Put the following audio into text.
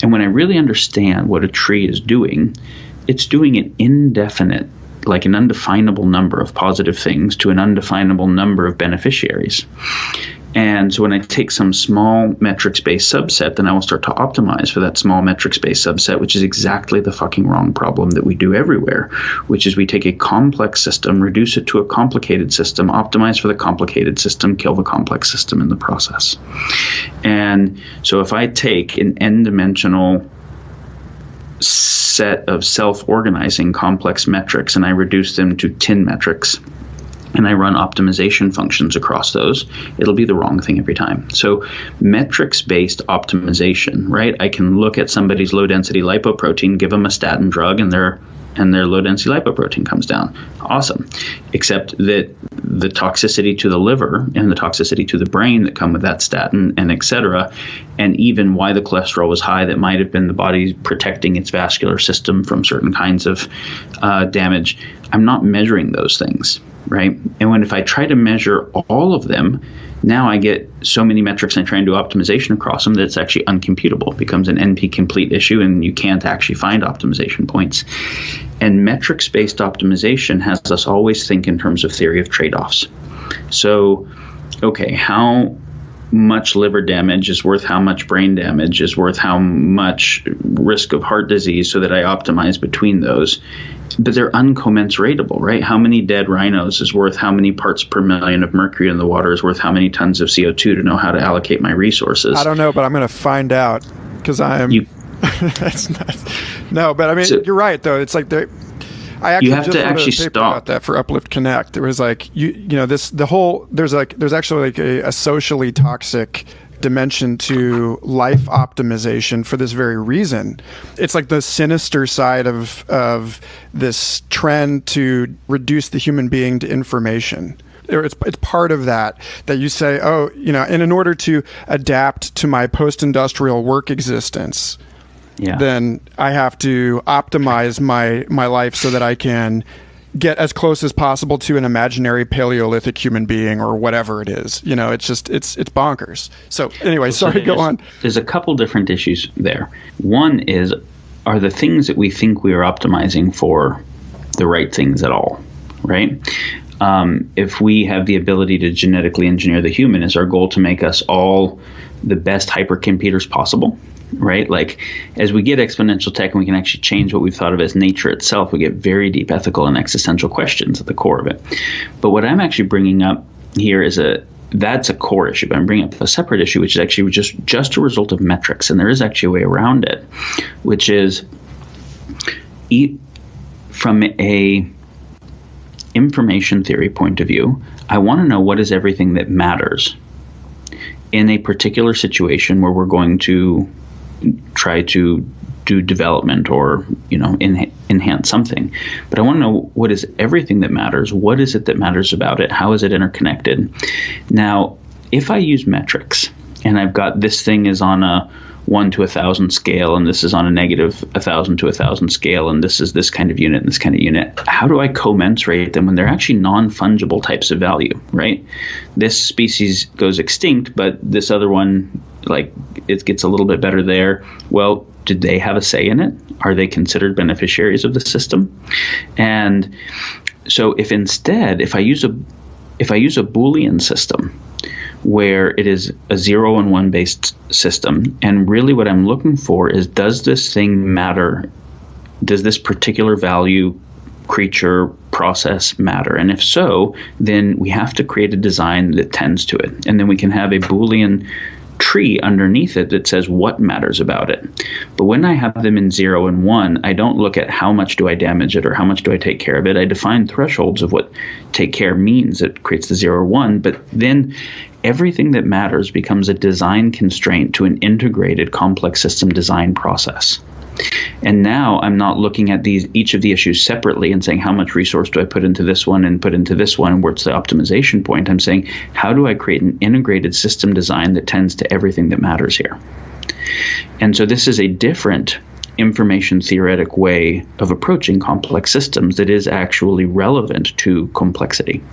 And when I really understand what a tree is doing, it's doing an indefinite, like an undefinable number of positive things to an undefinable number of beneficiaries. And so when I take some small metrics-based subset, then I will start to optimize for that small metrics-based subset, which is exactly the fucking wrong problem that we do everywhere, which is we take a complex system, reduce it to a complicated system, optimize for the complicated system, kill the complex system in the process. And so if I take an n-dimensional set of self-organizing complex metrics and I reduce them to 10 metrics, and I run optimization functions across those, it'll be the wrong thing every time. So metrics-based optimization, right? I can look at somebody's low-density lipoprotein, give them a statin drug, and their low-density lipoprotein comes down. Awesome. Except that the toxicity to the liver and the toxicity to the brain that come with that statin, and et cetera, and even why the cholesterol was high, that might have been the body protecting its vascular system from certain kinds of damage. I'm not measuring those things, right? And if I try to measure all of them, now I get so many metrics and I try and do optimization across them that it's actually uncomputable. It becomes an NP-complete issue and you can't actually find optimization points. And metrics-based optimization has us always think in terms of theory of trade-offs. So, okay, how much liver damage is worth how much brain damage is worth how much risk of heart disease, so that I optimize between those. But they're uncommensuratable, right? How many dead rhinos is worth how many parts per million of mercury in the water is worth how many tons of CO2 to know how to allocate my resources. I don't know, but I'm going to find out because that's not. No, but I mean, so, you're right though. It's like I actually just wrote a paper about that for Uplift Connect. It was like there's actually like a socially toxic dimension to life optimization for this very reason. It's like the sinister side of this trend to reduce the human being to information. It's part of that you say, and in order to adapt to my post-industrial work existence, then I have to optimize my life so that I can get as close as possible to an imaginary Paleolithic human being or whatever it is. It's just, it's bonkers. So anyway, go on. There's a couple different issues there. One is, are the things that we think we are optimizing for the right things at all, right? If we have the ability to genetically engineer the human, is our goal to make us all the best hypercomputers possible, right? Like, as we get exponential tech and we can actually change what we've thought of as nature itself, we get very deep ethical and existential questions at the core of it. But what I'm actually bringing up here is that's a core issue, but I'm bringing up a separate issue, which is actually just a result of metrics. And there is actually a way around it, which is from a information theory point of view, I want to know what is everything that matters in a particular situation where we're going to try to do development or enhance something. But I want to know what is everything that matters. What is it that matters about it? How is it interconnected? Now, if I use metrics and I've got this thing is on a 1 to 1,000 scale, and this is on a negative 1,000 to 1,000 scale, and this is this kind of unit and this kind of unit. How do I commensurate them when they're actually non-fungible types of value, right? This species goes extinct, but this other one, like, it gets a little bit better there. Well, did they have a say in it? Are they considered beneficiaries of the system? And so if I use a Boolean system, where it is a 0 and 1 based system, and really what I'm looking for is, does this thing matter? Does this particular value, creature, process matter? And if so, then we have to create a design that tends to it. And then we can have a Boolean tree underneath it that says what matters about it. But when I have them in 0 and 1, I don't look at how much do I damage it or how much do I take care of it. I define thresholds of what take care means. It creates the 0 or 1, but then everything that matters becomes a design constraint to an integrated complex system design process. And now I'm not looking at each of the issues separately and saying, how much resource do I put into this one and put into this one, and where's the optimization point? I'm saying, how do I create an integrated system design that tends to everything that matters here? And so this is a different information theoretic way of approaching complex systems that is actually relevant to complexity.